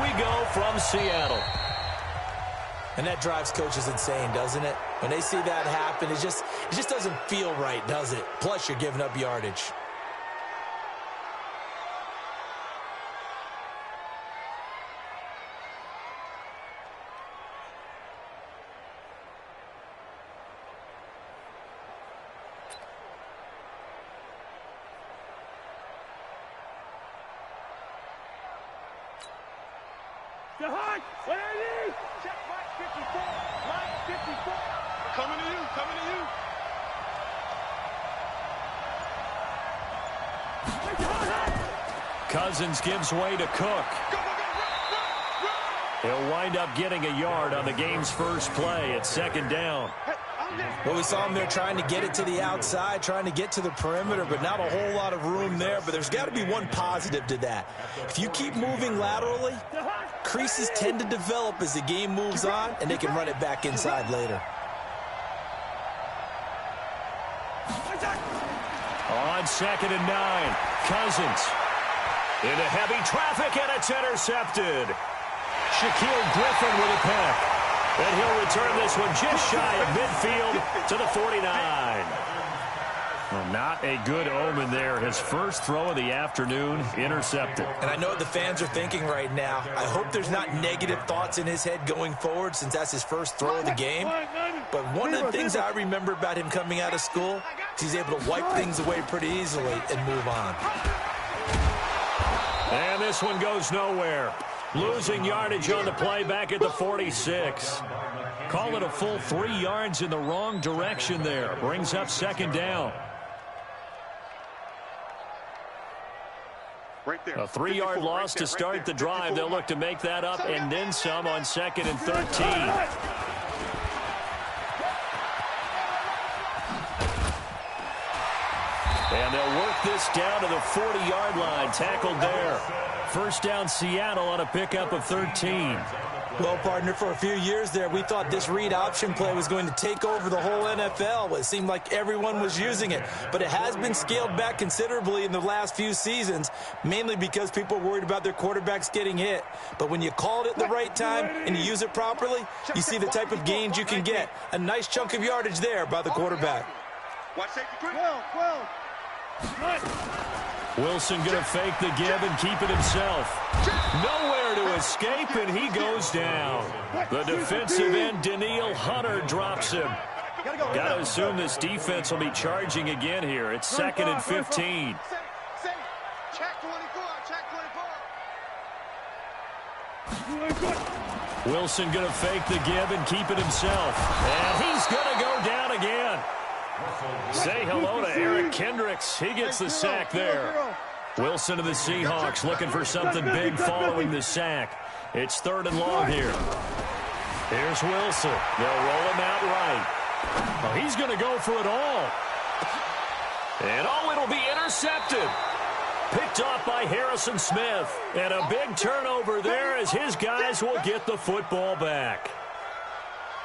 we go from Seattle. And that drives coaches insane, doesn't it? When they see that happen, it just doesn't feel right, does it? Plus, you're giving up yardage. Check right 54. Right 54. Coming to you. Coming to you. Cousins gives way to Cook. He'll wind up getting a yard on the game's first play. It's second down. Well, we saw him there trying to get it to the outside, trying to get to the perimeter, but not a whole lot of room there. But there's got to be one positive to that. If you keep moving laterally, creases tend to develop as the game moves on, and they can run it back inside later. On 2nd and 9, Cousins into heavy traffic, and it's intercepted. Shaquille Griffin with a pick. And he'll return this one just shy of midfield to the 49. Well, not a good omen there. His first throw of the afternoon intercepted. And I know what the fans are thinking right now. I hope there's not negative thoughts in his head going forward since that's his first throw of the game. But one of the things I remember about him coming out of school is he's able to wipe things away pretty easily and move on. And this one goes nowhere. Losing yardage on the play back at the 46. Call it a full 3 yards in the wrong direction there. Brings up second down. Right there. A 3-yard loss to start the drive. They'll look to make that up and then some on 2nd and 13. And they'll work this down to the 40-yard line. Tackled there. First down, Seattle on a pickup of 13. Well, partner, for a few years there, we thought this read option play was going to take over the whole NFL. It seemed like everyone was using it. But it has been scaled back considerably in the last few seasons, mainly because people are worried about their quarterbacks getting hit. But when you call it at the right time and you use it properly, you see the type of gains you can get. A nice chunk of yardage there by the quarterback. Watch safety. 12. Wilson going to fake the give and keep it himself. Nowhere to escape, and he goes down. The defensive end, Daniil Hunter, drops him. Got to assume this defense will be charging again here. It's 2nd and 15. Check 24. Check 24. Wilson going to fake the give and keep it himself. And he's going to go down again. Say hello to Eric Kendricks. He gets the sack there. Wilson of the Seahawks looking for something big following the sack. It's 3rd and long here. Here's Wilson. They'll roll him out right. Oh, he's going to go for it all. And it'll be intercepted. Picked off by Harrison Smith. And a big turnover there as his guys will get the football back.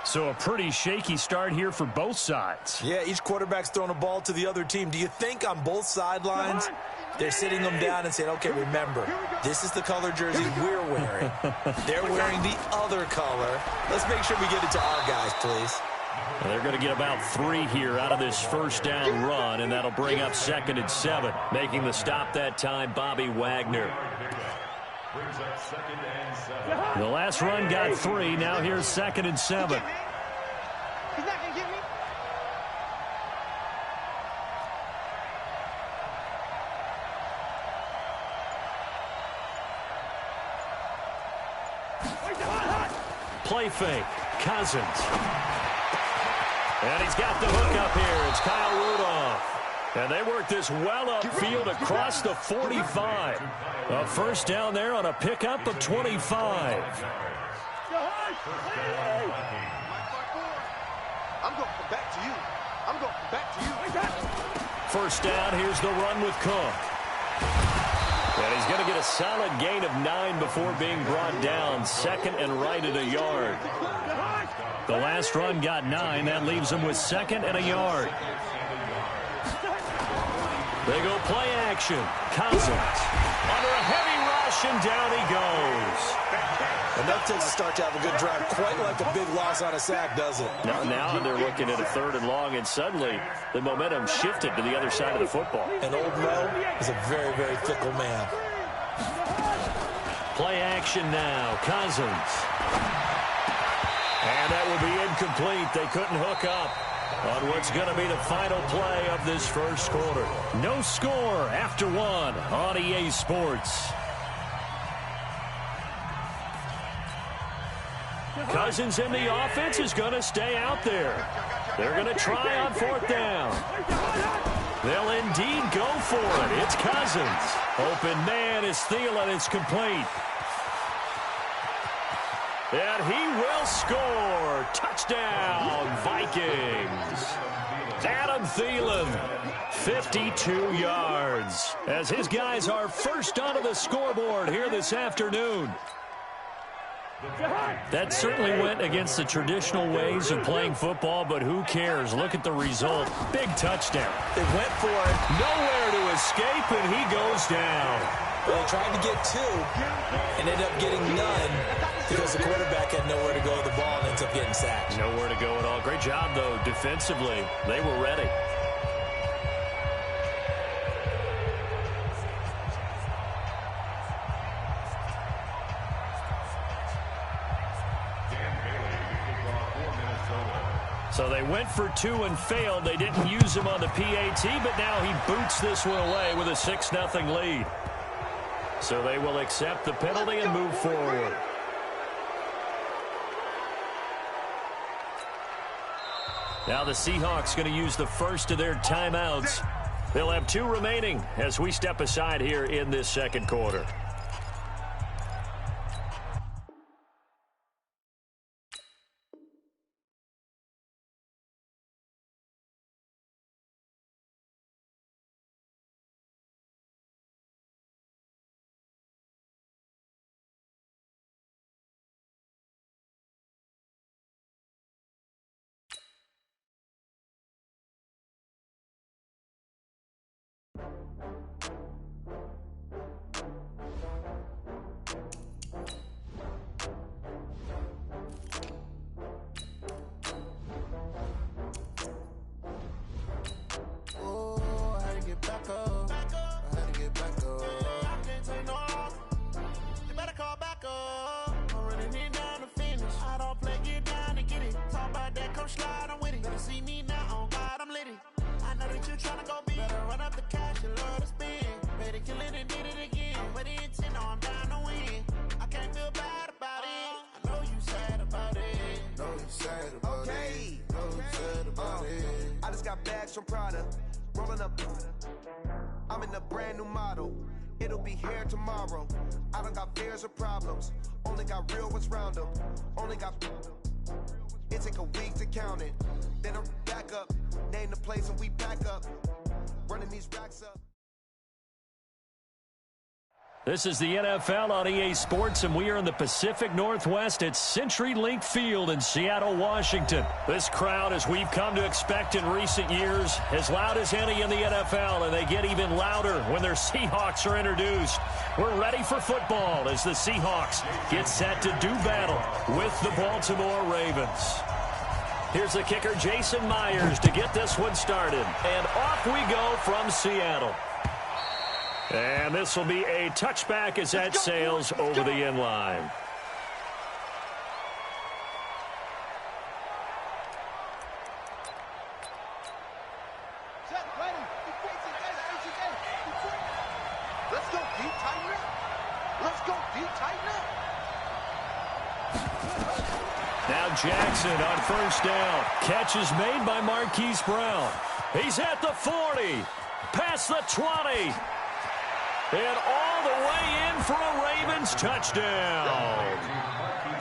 So a pretty shaky start here for both sides. Yeah, each quarterback's throwing a ball to the other team. Do you think on both sidelines they're sitting them down and saying, okay, remember, this is the color jersey we're wearing. They're wearing the other color. Let's make sure we get it to our guys, please. Well, they're going to get about 3 here out of this first down run, and that'll bring up 2nd and 7. Making the stop that time, Bobby Wagner. The last run got 3. Now here's 2nd and 7. He's not going to get me. Play fake. Cousins. And he's got the hook up here. It's Kyle Rudolph. And they work this well upfield across the 45. A first down there on a pickup of 25. I'm going back to you. I'm going back to you. First down, here's the run with Cook. And he's going to get a solid gain of 9 before being brought down. 2nd and right at a yard. The last run got 9. That leaves him with 2nd and a yard. They go play action. Cousins under a heavy rush, and down he goes. it takes a start to have a good drive. Quite like a big loss on a sack, does it? Now they're looking at a 3rd and long, and suddenly the momentum shifted to the other side of the football. And old Mo is a very, very fickle man. Play action now. Cousins. And that will be incomplete. They couldn't hook up on what's going to be the final play of this first quarter. No score after 1 on EA Sports. Cousins in the offense is going to stay out there. They're going to try on 4th down. They'll indeed go for it. It's Cousins. Open man is Thielen. It's complete. And he will score. Touchdown, Vikings. Adam Thielen, 52 yards, as his guys are first onto the scoreboard here this afternoon. That certainly went against the traditional ways of playing football, but who cares? Look at the result. Big touchdown. They went for it. Nowhere to escape, and he goes down. Well, they tried to get 2 and ended up getting none because the quarterback had nowhere to go with the ball and ends up getting sacked. Nowhere to go at all. Great job, though, defensively. They were ready. So they went for 2 and failed. They didn't use him on the PAT, but now he boots this one away with a 6-0 lead. So they will accept the penalty and move forward. Now the Seahawks going to use the first of their timeouts. They'll have 2 remaining as we step aside here in this second quarter. From Prada, rolling up. I'm in a brand new model. It'll be here tomorrow. I don't got fears or problems. Only got real ones round them. Only got. It take a week to count it. Then I'm back up. Name the place and we back up. Running these racks up. This is the NFL on EA Sports, and we are in the Pacific Northwest at CenturyLink Field in Seattle, Washington. This crowd, as we've come to expect in recent years, as loud as any in the NFL, and they get even louder when their Seahawks are introduced. We're ready for football as the Seahawks get set to do battle with the Baltimore Ravens. Here's the kicker, Jason Myers, to get this one started. And off we go from Seattle. And this will be a touchback as that sails over the end line. Let's go deep, tighten up. Let's go deep, tighten up. Now Jackson on first down. Catch is made by Marquise Brown. He's at the 40. Past the 20. And all the way in for a Ravens touchdown.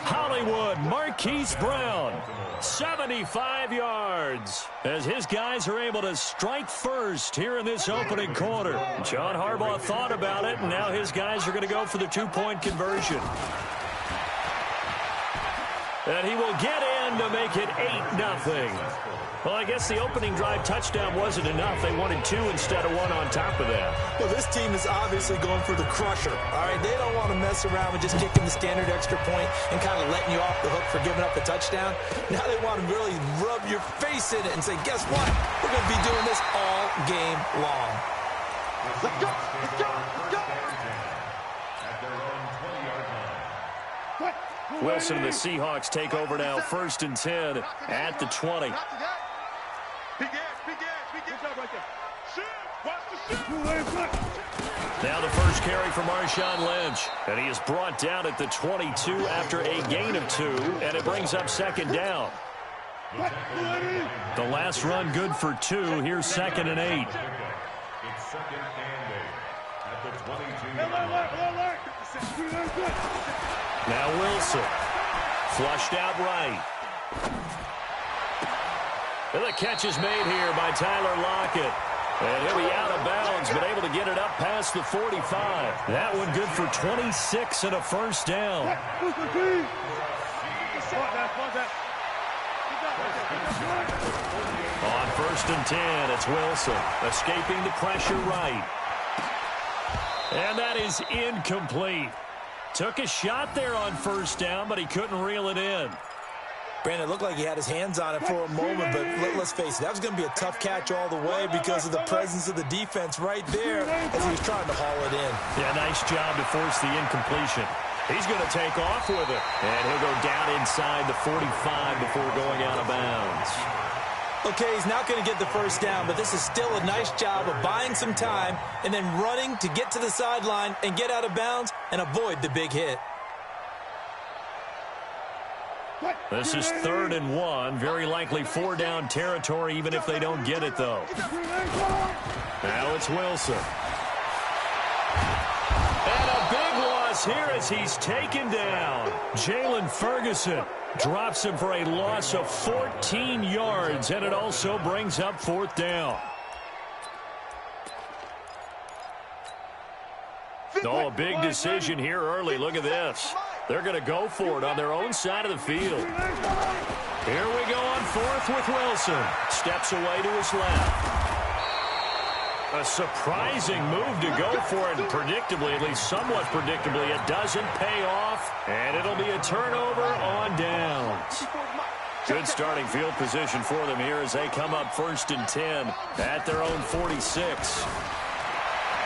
Hollywood, Marquise Brown, 75 yards. As his guys are able to strike first here in this opening quarter. John Harbaugh thought about it, and now his guys are going to go for the 2-point conversion. And he will get in to make it 8-0. Well, I guess the opening drive touchdown wasn't enough. They wanted 2 instead of 1 on top of that. Well, this team is obviously going for the crusher. All right, they don't want to mess around with just kicking the standard extra point and kind of letting you off the hook for giving up a touchdown. Now they want to really rub your face in it and say, guess what? We're going to be doing this all game long. Let's go! Let's go! Let's go! Wilson and the Seahawks take over now, 1st and 10 at the 20. Big ass, big ass, big ass. Good job right there. Shoot! Watch the shoot! Now the first carry for Marshawn Lynch. And he is brought down at the 22 after a gain of 2. And it brings up 2nd down. The last run good for 2. Here's 2nd and 8. It's 2nd and 8 at the 22. Now Wilson. Flushed out right. And the catch is made here by Tyler Lockett. And he'll be out of bounds, but able to get it up past the 45. That one good for 26 and a first down. On 1st and 10, it's Wilson escaping the pressure right. And that is incomplete. Took a shot there on 1st down, but he couldn't reel it in. Brandon, it looked like he had his hands on it for a moment, but let's face it, that was going to be a tough catch all the way because of the presence of the defense right there as he was trying to haul it in. Yeah, nice job to force the incompletion. He's going to take off with it, and he'll go down inside the 45 before going out of bounds. Okay, he's not going to get the first down, but this is still a nice job of buying some time and then running to get to the sideline and get out of bounds and avoid the big hit. This is 3rd and 1. Very likely 4-down territory, even if they don't get it, though. Now it's Wilson. And a big loss here as he's taken down. Jalen Ferguson drops him for a loss of 14 yards, and it also brings up 4th down. Oh, a big decision here early. Look at this. They're going to go for it on their own side of the field. Here we go on 4th with Wilson. Steps away to his left. A surprising move to go for it, and predictably, at least somewhat predictably, it doesn't pay off, and it'll be a turnover on downs. Good starting field position for them here as they come up 1st and 10 at their own 46.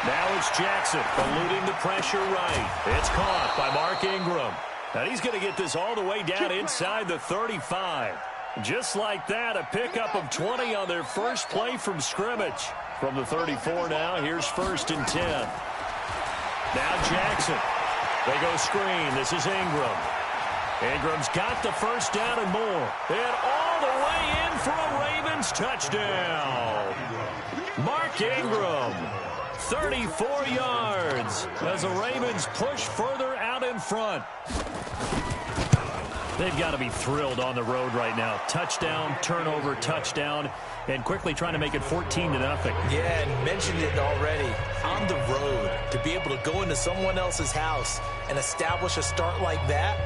Now it's Jackson eluding the pressure right. It's caught by Mark Ingram. And he's going to get this all the way down inside the 35. Just like that, a pickup of 20 on their first play from scrimmage. From the 34 now, here's 1st and 10. Now Jackson. They go screen. This is Ingram. Ingram's got the first down and more. And all the way in for a Ravens touchdown. Mark Ingram. 34 yards as the Ravens push further out in front. They've got to be thrilled on the road right now. Touchdown, turnover, touchdown, and quickly trying to make it 14-0. Yeah, and mentioned it already. On the road, to be able to go into someone else's house and establish a start like that,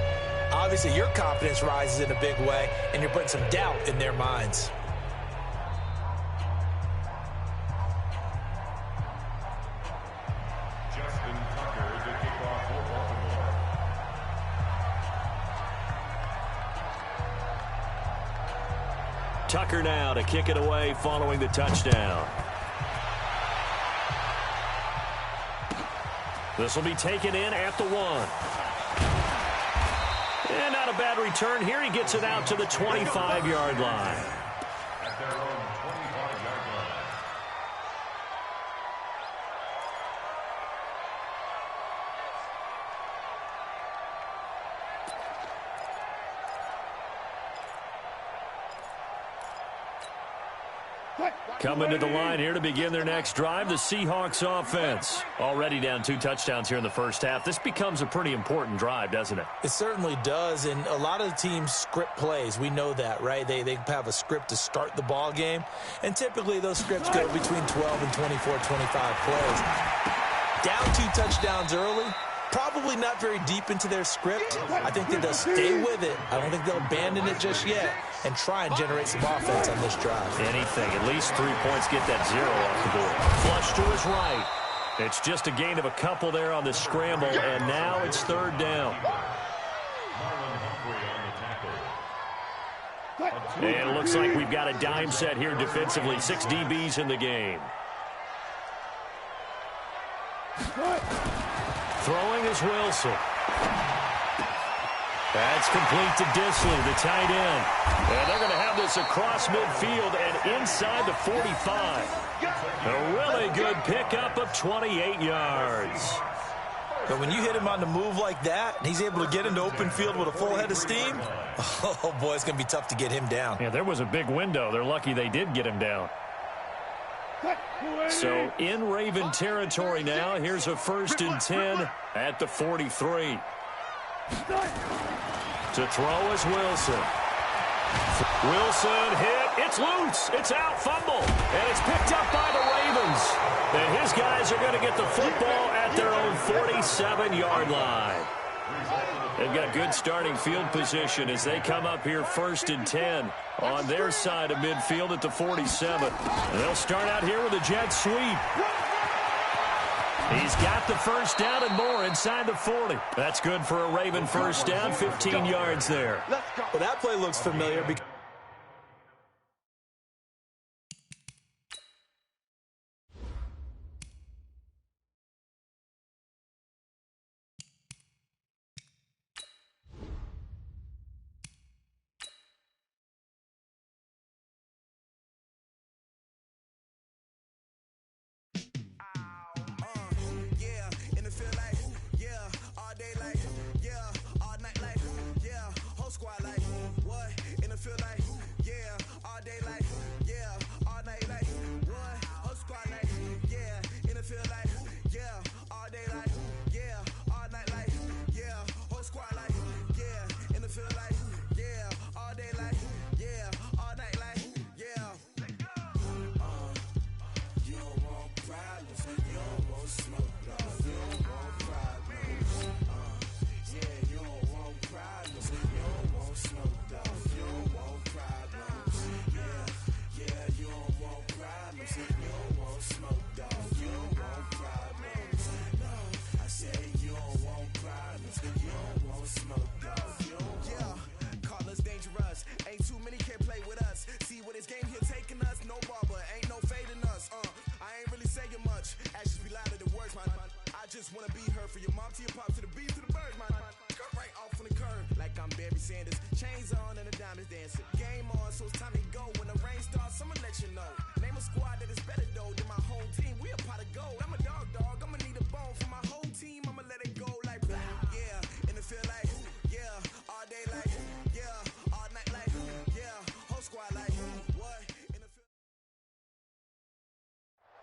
obviously your confidence rises in a big way, and you're putting some doubt in their minds. Tucker now to kick it away following the touchdown. This will be taken in at the 1. And not a bad return here. He gets it out to the 25-yard line. At their own 25-yard line. Coming to the line here to begin their next drive, the Seahawks offense. Already down 2 touchdowns here in the first half. This becomes a pretty important drive, doesn't it? It certainly does, and a lot of the teams script plays. We know that, right? They have a script to start the ball game, and typically those scripts go between 12 and 24, 25 plays. Down 2 touchdowns early, Probably not very deep into their script. I think that they'll stay with it. I don't think they'll abandon it just yet and try and generate some offense on this drive. Anything. At least 3 points. Get that 0 off the board. Flush to his right. It's just a gain of a couple there on the scramble, and now it's 3rd down. And it looks like we've got a dime set here defensively. 6 DBs in the game. Throwing is Wilson. That's complete to Disley, the tight end. And they're going to have this across midfield and inside the 45. A really good pickup of 28 yards. But when you hit him on the move like that, and he's able to get into open field with a full head of steam, oh, boy, it's going to be tough to get him down. Yeah, there was a big window. They're lucky they did get him down. So in Raven territory now, here's a 1st and 10 at the 43. To throw is Wilson. Wilson hit. It's loose. It's out. Fumble. And it's picked up by the Ravens. And his guys are going to get the football at their own 47-yard line. They've got good starting field position as they come up here 1st and 10 on their side of midfield at the 47. And they'll start out here with a jet sweep. He's got the 1st down and more inside the 40. That's good for a Raven 1st down, 15 yards there. Well, that play looks familiar because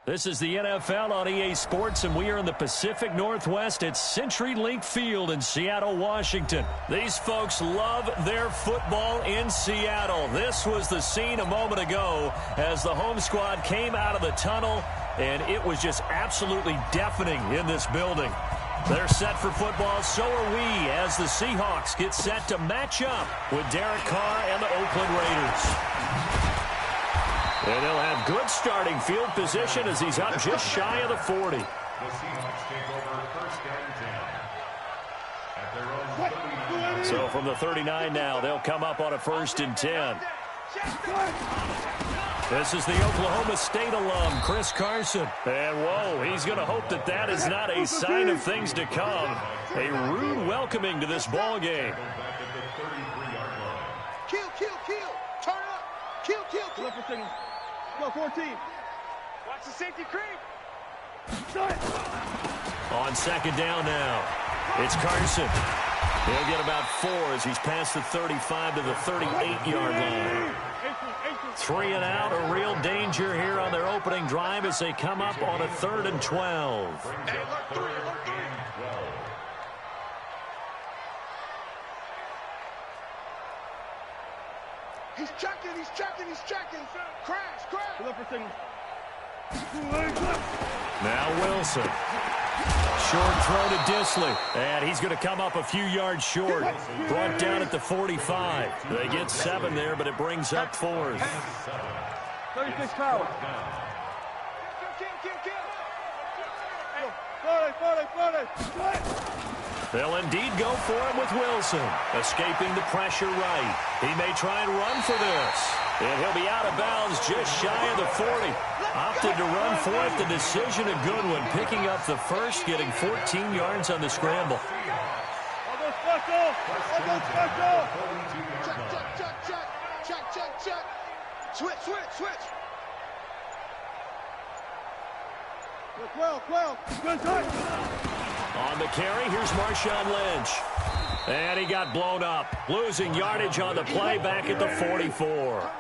This is the NFL on EA Sports, and we are in the Pacific Northwest at CenturyLink Field in Seattle, Washington. These folks love their football in Seattle. This was the scene a moment ago as the home squad came out of the tunnel, and it was just absolutely deafening in this building. They're set for football, so are we, as the Seahawks get set to match up with Derek Carr and the Oakland Raiders. And they'll have good starting field position as he's up just shy of the 40. The Seahawks take over 1st and 10 at their own 39. So from the 39 now, they'll come up on a 1st and 10. This is the Oklahoma State alum, Chris Carson. And, whoa, he's going to hope that that is not a sign of things to come. A rude welcoming to this ball game. Kill. Turn up. Kill. Look for signal. Go 14. Watch the safety creep. On 2nd down now, it's Carson. He'll get about 4 as he's past the 35 to the 38-yard line. 3 and out, a real danger here on their opening drive as they come up on a 3rd and 12. He's checking. Crash. Look for signal. Now Wilson. Short throw to Disley. And he's going to come up a few yards short. Brought down at the 45. They get 7 there, but it brings up 4th. 36 power. They'll indeed go for him with Wilson. Escaping the pressure right. He may try and run for this. And he'll be out of bounds just shy of the 40. Opted to run for it. The decision a good one. Picking up the first, getting 14 yards on the scramble. Switch. On the carry, here's Marshawn Lynch. And he got blown up. Losing yardage on the play back at the 44.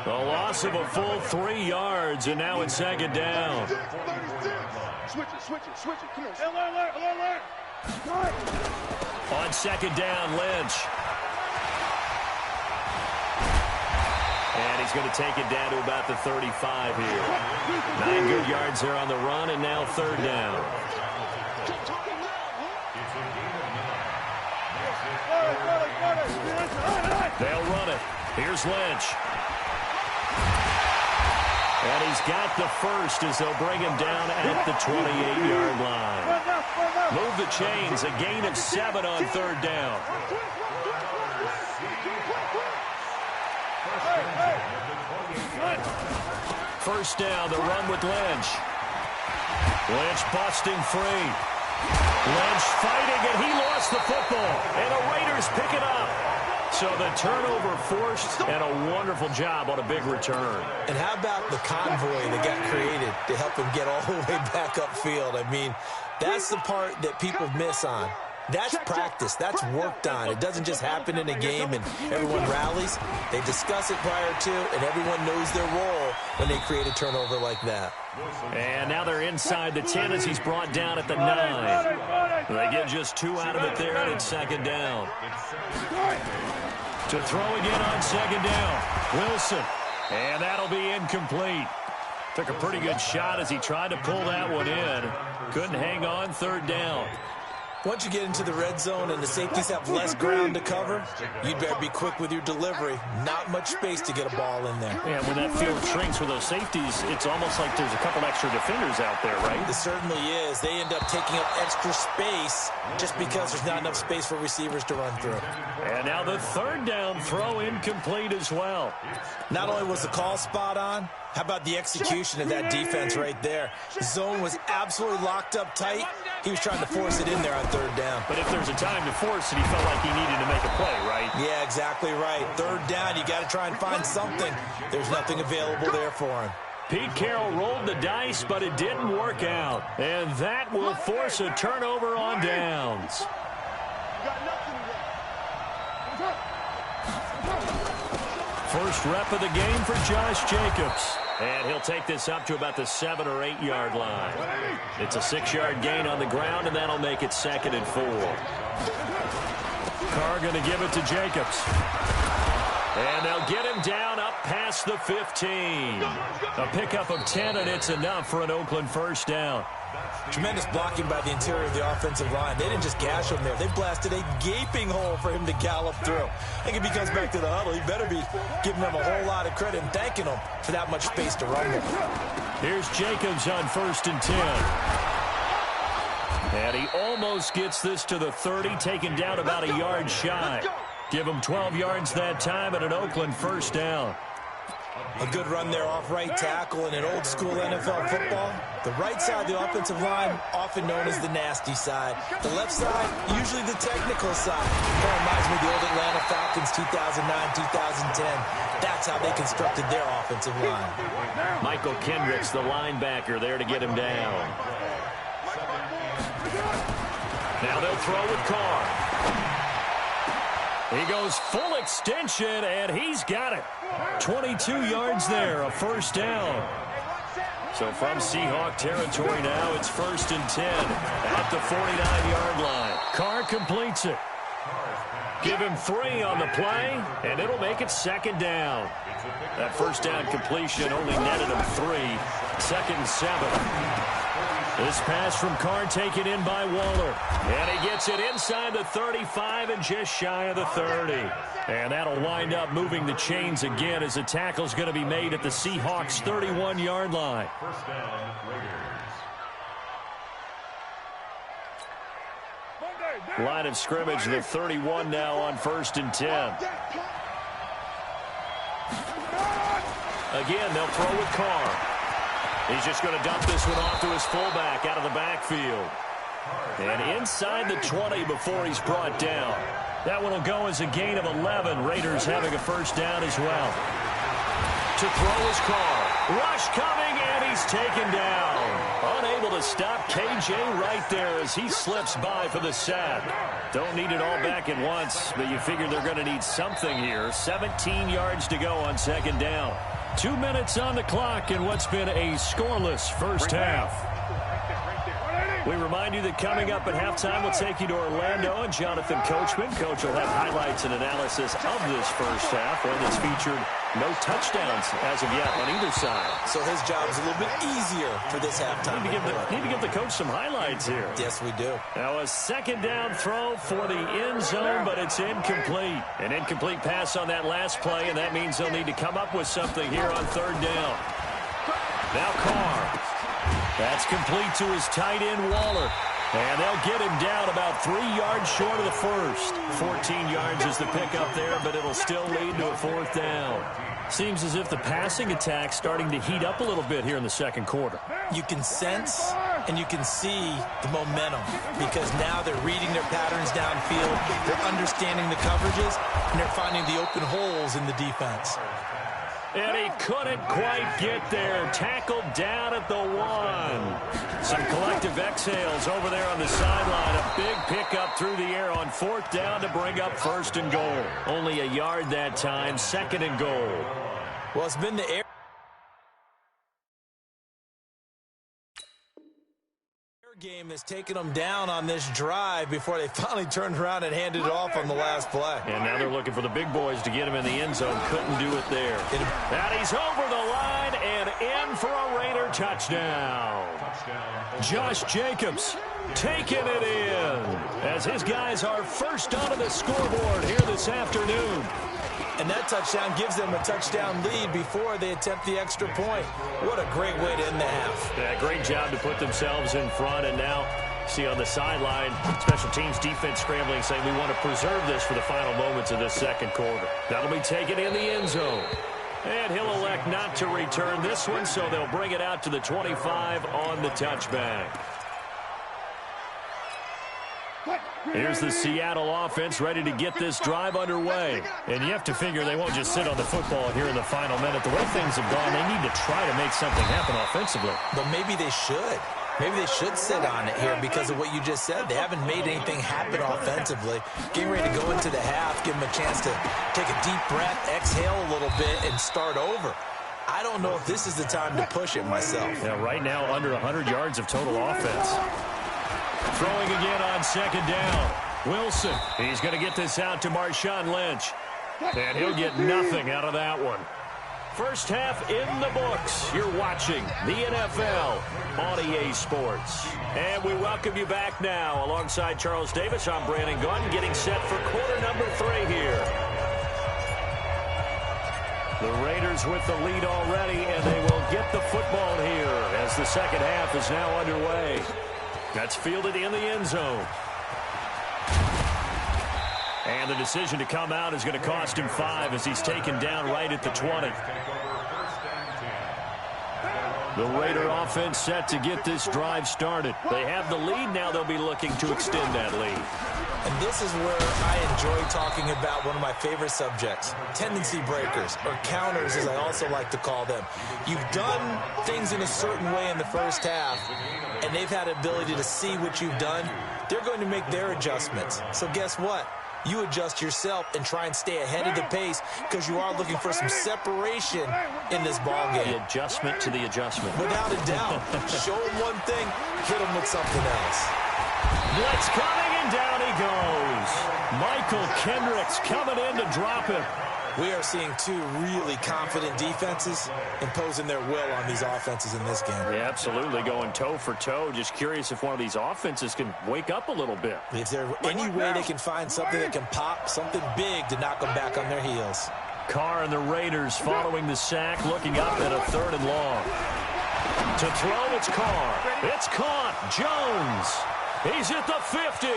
The loss of a full 3 yards, and now it's 2nd down. Switch it. Come on. Alert. On 2nd down, Lynch. And he's going to take it down to about the 35 here. 9 good yards there on the run, and now 3rd down. They'll run it. Here's Lynch. And he's got the first as they'll bring him down at the 28-yard line. Move the chains. A gain of 7 on 3rd down. First down, the run with Lynch. Lynch busting free. Lynch fighting, and he lost the football. And the Raiders pick it up. So the turnover forced, and a wonderful job on a big return. And how about the convoy that got created to help him get all the way back upfield? I mean, that's the part that people miss on. That's practice. That's worked on. It doesn't just happen in a game and everyone rallies. They discuss it prior to, and everyone knows their role when they create a turnover like that. And now they're inside the 10 as he's brought down at the 9. They get just 2 out of it there, and it's 2nd down. To throw again on 2nd down. Wilson. And that'll be incomplete. Took a pretty good shot as he tried to pull that one in. Couldn't hang on. 3rd down. Once you get into the red zone and the safeties have less ground to cover, you'd better be quick with your delivery. Not much space to get a ball in there. Yeah, when that field shrinks with those safeties, it's almost like there's a couple extra defenders out there, right? It certainly is. They end up taking up extra space just because there's not enough space for receivers to run through. And now the 3rd down throw incomplete as well. Not only was the call spot on, how about the execution of that defense right there? The zone was absolutely locked up tight. He was trying to force it in there on 3rd down. But if there's a time to force it, he felt like he needed to make a play, right? Yeah, exactly right. 3rd down, you got to try and find something. There's nothing available there for him. Pete Carroll rolled the dice, but it didn't work out. And that will force a turnover on downs. First rep of the game for Josh Jacobs. And he'll take this up to about the 7 or 8 yard line. It's a 6-yard gain on the ground, and that'll make it 2nd and 4. Carr going to give it to Jacobs. And they'll get him down up past the 15. A pickup of 10, and it's enough for an Oakland first down. Tremendous blocking by the interior of the offensive line. They didn't just gash him there. They blasted a gaping hole for him to gallop through. I think if he comes back to the huddle, he better be giving them a whole lot of credit and thanking them for that much space to run with. Here's Jacobs on 1st and 10. And he almost gets this to the 30, taken down about a yard shy. Give him 12 yards that time and an Oakland first down. A good run there off right tackle in an old-school NFL football. The right side of the offensive line, often known as the nasty side. The left side, usually the technical side. That reminds me of the old Atlanta Falcons 2009-2010. That's how they constructed their offensive line. Michael Kendricks, the linebacker, there to get him down. Now they'll throw with Carr. He goes full extension, and he's got it. 22 yards there, a first down. So from Seahawk territory now, it's 1st and 10 at the 49-yard line. Carr completes it. Give him 3 on the play, and it'll make it 2nd down. That first down completion only netted him 3. 2nd and 7. This pass from Carr taken in by Waller. And he gets it inside the 35 and just shy of the 30. And that'll wind up moving the chains again as the tackle's going to be made at the Seahawks' 31-yard line. First down, Raiders. Line of scrimmage, the 31 now on 1st and 10. Again, they'll throw with Carr. He's just going to dump this one off to his fullback out of the backfield. And inside the 20 before he's brought down. That one will go as a gain of 11. Raiders having a first down as well. To throw is Carr. Rush coming, and he's taken down. Unable to stop KJ right there as he slips by for the sack. Don't need it all back at once, but you figure they're going to need something here. 17 yards to go on 2nd down. 2 minutes on the clock in what's been a scoreless first half. We remind you that coming up at halftime, we'll take you to Orlando and Jonathan Coachman. Coach will have highlights and analysis of this first half, one that's featured no touchdowns as of yet on either side. So his job is a little bit easier for this halftime. Need to give the coach some highlights here. Yes, we do. Now a 2nd down throw for the end zone, but it's incomplete. An incomplete pass on that last play, and that means they'll need to come up with something here on 3rd down. Now Carr. That's complete to his tight end, Waller. And they'll get him down about 3 yards short of the first. 14 yards is the pickup there, but it'll still lead to a 4th down. Seems as if the passing attack's starting to heat up a little bit here in the 2nd quarter. You can sense and you can see the momentum because now they're reading their patterns downfield, they're understanding the coverages, and they're finding the open holes in the defense. And he couldn't quite get there. Tackled down at the 1. Some collective exhales over there on the sideline. A big pickup through the air on 4th down to bring up 1st and goal. Only a yard that time. 2nd and goal. Well, it's been the air game that's taken them down on this drive before they finally turned around and handed it off on the last play. And now they're looking for the big boys to get him in the end zone. Couldn't do it there. And he's over the line and in for a Raider touchdown. Josh Jacobs taking it in as his guys are first onto the scoreboard here this afternoon. And that touchdown gives them a touchdown lead before they attempt the extra point. What a great way to end the half. Yeah, great job to put themselves in front. And now, see on the sideline, special teams defense scrambling, saying we want to preserve this for the final moments of this 2nd quarter. That'll be taken in the end zone. And he'll elect not to return this one, so they'll bring it out to the 25 on the touchback. Here's the Seattle offense ready to get this drive underway. And you have to figure they won't just sit on the football here in the final minute. The way things have gone, they need to try to make something happen offensively. But maybe they should. Maybe they should sit on it here because of what you just said. They haven't made anything happen offensively. Getting ready to go into the half, give them a chance to take a deep breath, exhale a little bit, and start over. I don't know if this is the time to push it myself. Yeah, right now under 100 yards of total offense. Throwing again on 2nd down. Wilson, he's going to get this out to Marshawn Lynch. And he'll get nothing out of that one. First half in the books. You're watching the NFL on EA Sports. And we welcome you back now. Alongside Charles Davis, I'm Brandon Gunn, getting set for quarter number 3 here. The Raiders with the lead already, and they will get the football here as the 2nd half is now underway. That's fielded in the end zone. And the decision to come out is going to cost him 5 as he's taken down right at the 20. The Raider offense set to get this drive started. They have the lead. Now they'll be looking to extend that lead. And this is where I enjoy talking about one of my favorite subjects, tendency breakers, or counters as I also like to call them. You've done things in a certain way in the first half, and they've had the ability to see what you've done. They're going to make their adjustments. So guess what? You adjust yourself and try and stay ahead of the pace because you are looking for some separation in this ball game. The adjustment to the adjustment. Without a doubt. Show them one thing, hit them with something else. Blitz coming And down he goes. Michael Kendricks coming in to drop him. We are seeing two really confident defenses imposing their will on these offenses in this game. Yeah, absolutely, going toe for toe. Just curious if one of these offenses can wake up a little bit. Is there any way they can find something that can pop, something big to knock them back on their heels? Carr and the Raiders following the sack, looking up at a 3rd and long. To throw, it's Carr. It's caught. Jones. He's at the 50,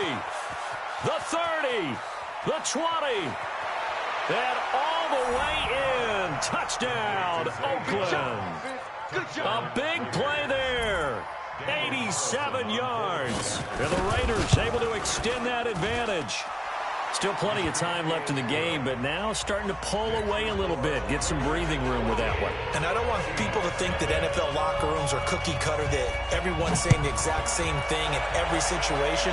the 30, the 20. And all the way in. Touchdown, Oakland. A big play there. 87 yards. And the Raiders able to extend that advantage. Still plenty of time left in the game, but now starting to pull away a little bit. Get some breathing room with that one. And I don't want people to think that NFL locker rooms are cookie cutter, that everyone's saying the exact same thing in every situation.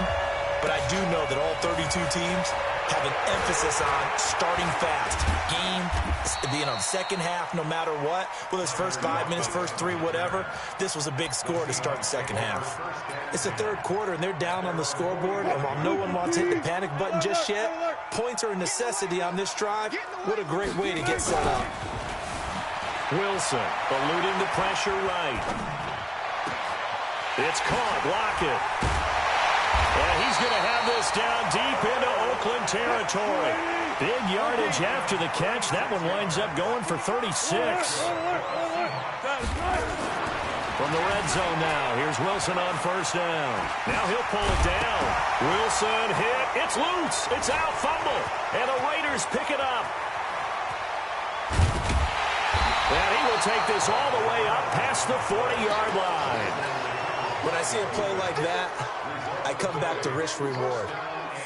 But I do know that all 32 teams have an emphasis on starting fast. The second half, no matter what, whether it's first 5 minutes, first 3, whatever, this was a big score to start the second half. It's the 3rd quarter, and they're down on the scoreboard, and while no one wants to hit the panic button just yet, points are a necessity on this drive. What a great way to get set up. Wilson eluding the pressure right. It's caught. Lockett. And he's going to have this down deep into Oakland territory. Big yardage after the catch. That one winds up going for 36. From the red zone now, here's Wilson on 1st down. Now he'll pull it down. Wilson hit. It's loose. It's out. Fumble. And the Raiders pick it up. And he will take this all the way up past the 40-yard line. When I see a play like that, I come back to risk-reward.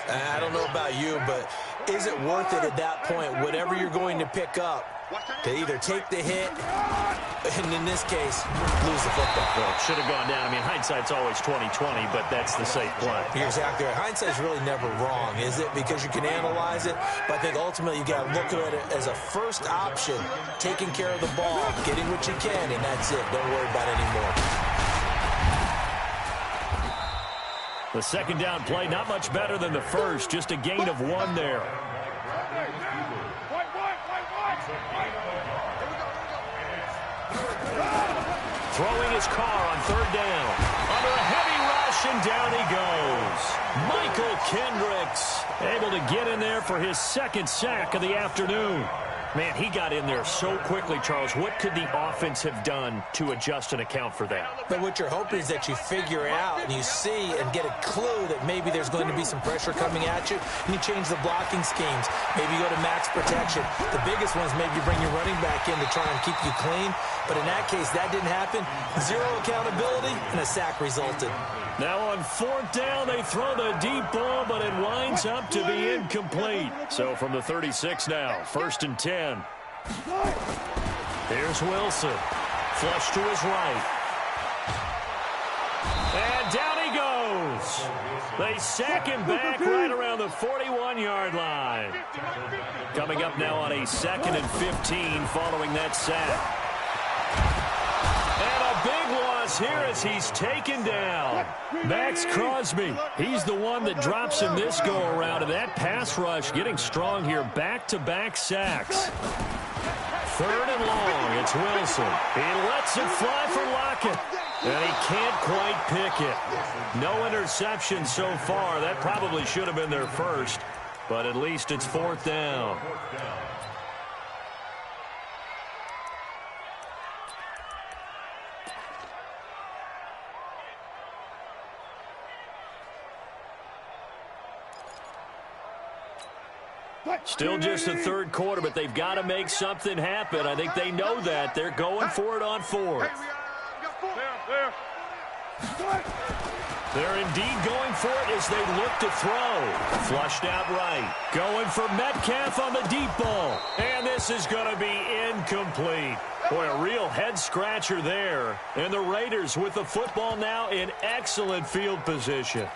I don't know about you, but is it worth it at that point, whatever you're going to pick up, to either take the hit, and in this case, lose the football? Well, it should have gone down. I mean, hindsight's always 20/20, but that's the safe play. You're exactly right. Hindsight's really never wrong, is it? Because you can analyze it, but I think ultimately you got to look at it as a first option, taking care of the ball, getting what you can, and that's it. Don't worry about it anymore. The second down play, not much better than the first, just a gain of 1 there. Throwing his Carr on 3rd down. Under a heavy rush, and down he goes. Michael Kendricks able to get in there for his 2nd sack of the afternoon. Man, he got in there so quickly, Charles. What could the offense have done to adjust and account for that? But what you're hoping is that you figure out and you see and get a clue that maybe there's going to be some pressure coming at you, and you change the blocking schemes. Maybe you go to max protection. The biggest ones, maybe you bring your running back in to try and keep you clean. But in that case, that didn't happen. 0 accountability, and a sack resulted. Now on 4th down, they throw the deep ball, but it winds up to be incomplete. So from the 36 now, 1st and 10. Here's Wilson. Flush to his right. And down he goes. They sack him back right around the 41-yard line. Coming up now on a 2nd and 15 following that sack. And a big loss here as he's taken down. Max Crosby, he's the one that drops him this go-around. And that pass rush getting strong here. Back-to-back sacks. 3rd and long, it's Wilson. He lets it fly for Lockett. And he can't quite pick it. No interception so far. That probably should have been their first. But at least it's 4th down. Still just the 3rd quarter, but they've got to make something happen. I think they know that. They're going for it on 4th. They're indeed going for it as they look to throw. Flushed out right. Going for Metcalf on the deep ball. And this is going to be incomplete. Boy, a real head-scratcher there. And the Raiders with the football now in excellent field position.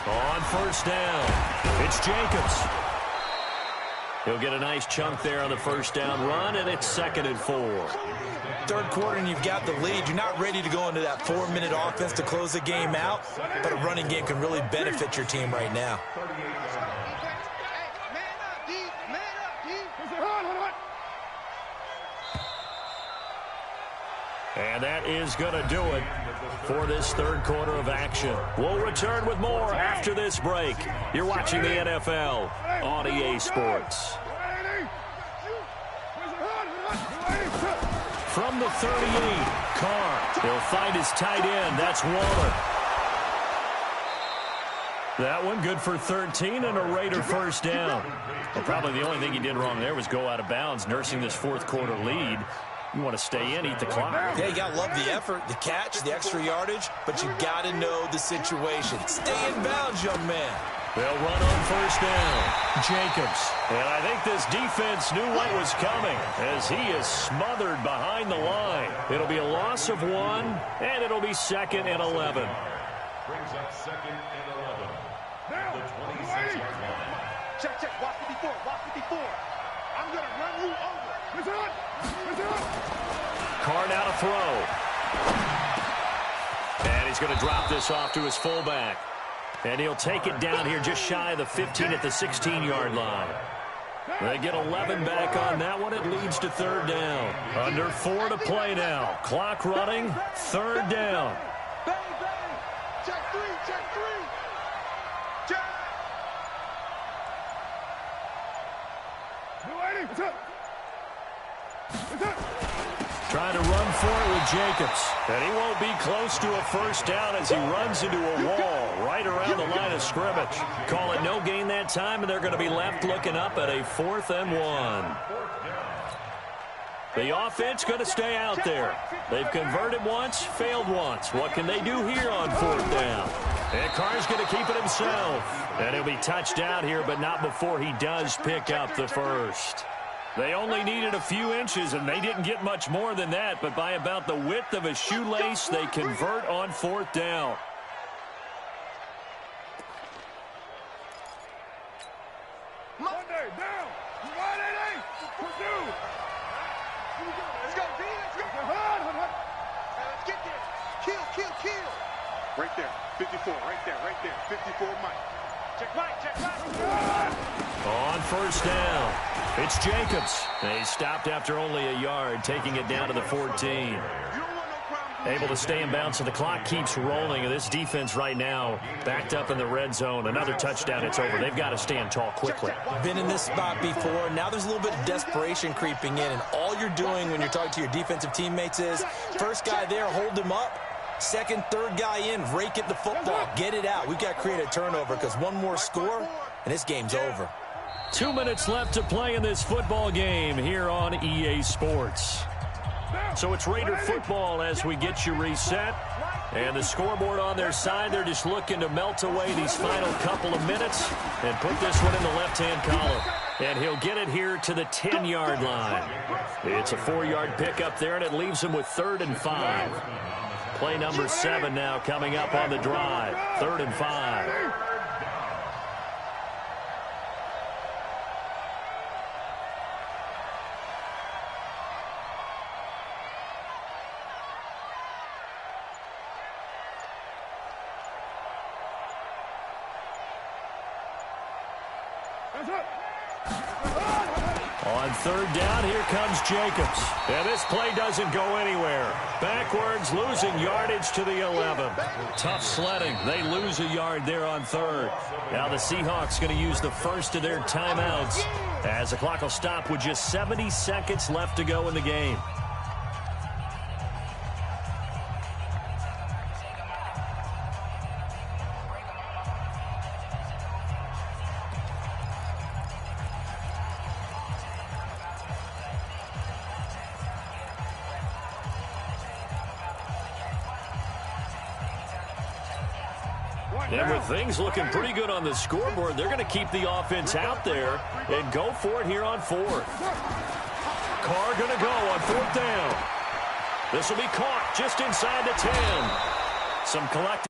On 1st down, it's Jacobs. He'll get a nice chunk there on the first down run, and it's 2nd and 4. Third quarter and you've got the lead. You're not ready to go into that 4-minute offense to close the game out, but a running game can really benefit your team right now. And that is going to do it for this third quarter of action. We'll return with more after this break. You're watching the NFL on EA Sports. From the 38, Carr. He'll find his tight end. That's Waller. That one good for 13 and a Raider first down. Well, probably the only thing he did wrong there was go out of bounds, nursing this fourth quarter lead. You want to stay in, eat the clock. Yeah, you got to love the effort, the catch, the extra yardage, but you got to know the situation. Stay in bounds, young man. They'll run on first down. Jacobs. And I think this defense knew what was coming as he is smothered behind the line. It'll be a loss of 1, and it'll be 2nd and 11. Brings up 2nd and 11. The 26-yard line. Check, check. Watch 54. Watch 54. I'm going to run you over. Listen up. Listen up. Carr now to throw. And he's going to drop this off to his fullback. And he'll take it down here just shy of the 15 at the 16-yard line. They get 11 back on that one. It leads to 3rd down. Under 4 to play now. Clock running. 3rd down. Bang, bang. Check 3. Check 3. Check. What's up? What's up? Trying to run for it with Jacobs. And he won't be close to a first down as he runs into a wall right around the line of scrimmage. Call it no gain that time, and they're going to be left looking up at a 4th and 1. The offense going to stay out there. They've converted once, failed once. What can they do here on 4th down? And Carr's going to keep it himself. And he'll be touched down here, but not before he does pick up the first. They only needed a few inches, and they didn't get much more than that, but by about the width of a shoelace, they convert on 4th down. Monday, down. Right at 8. Purdue. Let's go, D. Let's go. Let's get there. Kill. Right there. 54. Right there. 54, Mike. Check Mike. On first down, it's Jacobs. He stopped after only a yard, taking it down to the 14. Able to stay in bounds, so the clock keeps rolling. And this defense right now backed up in the red zone. Another touchdown, it's over. They've got to stand tall quickly. Been in this spot before. Now there's a little bit of desperation creeping in, and all you're doing when you're talking to your defensive teammates is first guy there, hold him up. Second, third guy in, rake at the football, get it out. We've got to create a turnover because one more score, and this game's over. 2 minutes left to play in this football game here on EA Sports. So it's Raider football as we get you reset. And the scoreboard on their side, they're just looking to melt away these final couple of minutes and put this one in the left-hand column. And he'll get it here to the 10-yard line. It's a 4-yard pickup there, and it leaves him with 3rd and 5. Play number 7 now coming up on the drive. 3rd and 5. On 3rd down, here comes Jacobs. And this play doesn't go anywhere. Backwards, losing yardage to the 11. Tough sledding. They lose a yard there on 3rd. Now the Seahawks going to use the first of their timeouts as the clock will stop with just 70 seconds left to go in the game. And with things looking pretty good on the scoreboard, they're going to keep the offense out there and go for it here on 4th. Carr going to go on 4th down. This will be caught just inside the 10. Some collective